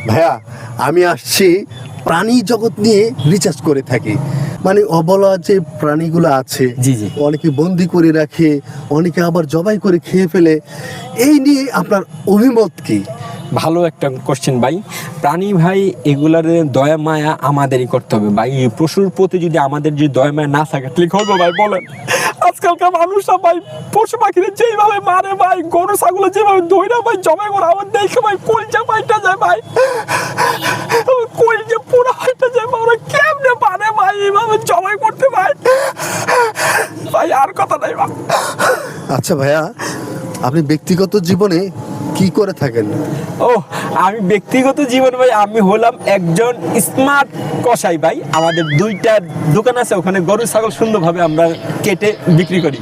ভাইয়া আমি আসছি প্রাণী জগৎ নিয়ে রিসার্চ করে থাকি। মানে অবলা যে প্রাণীগুলো আছে, জি, জি। অনেকে বন্দি করে রাখে, অনেকে আবার জবাই করে খেয়ে ফেলে, এই নিয়ে আপনার অভিমত কি? ভালো একটা কোশ্চেন ভাই। প্রাণী ভাই এগুলার দয়া মায়া আমাদেরই করতে হবে ভাই। এই পশুর প্রতি যদি আমাদের যে দয়া মায়া না থাকে তাহলে করবো ভাই বলেন? আজকালকার মানুষরা ভাই পশু পাখিদের যেভাবে মারে ভাই, গরু ছাগল যেভাবে দইরা ভাই জবাই করে, আমার দেখে ভাই কলজা পাইটা যায় ভাই, কলজা পুরো পাইটা যায় ভাই। ওরা কেমনে পারে ভাই এইভাবে জবাই করতে ভাই? ভাই আর কথা নাই ভাই। আচ্ছা ভাইয়া, আপনি ব্যক্তিগত জীবনে কি করে থাকেন? ও, আমি ব্যক্তিগত জীবন ভাই আমি হলাম একজন স্মার্ট কসাই ভাই। আমাদের 2টা দোকান আছে, ওখানে গরু ছাগল সুন্দরভাবে আমরা কেটে বিক্রি করি।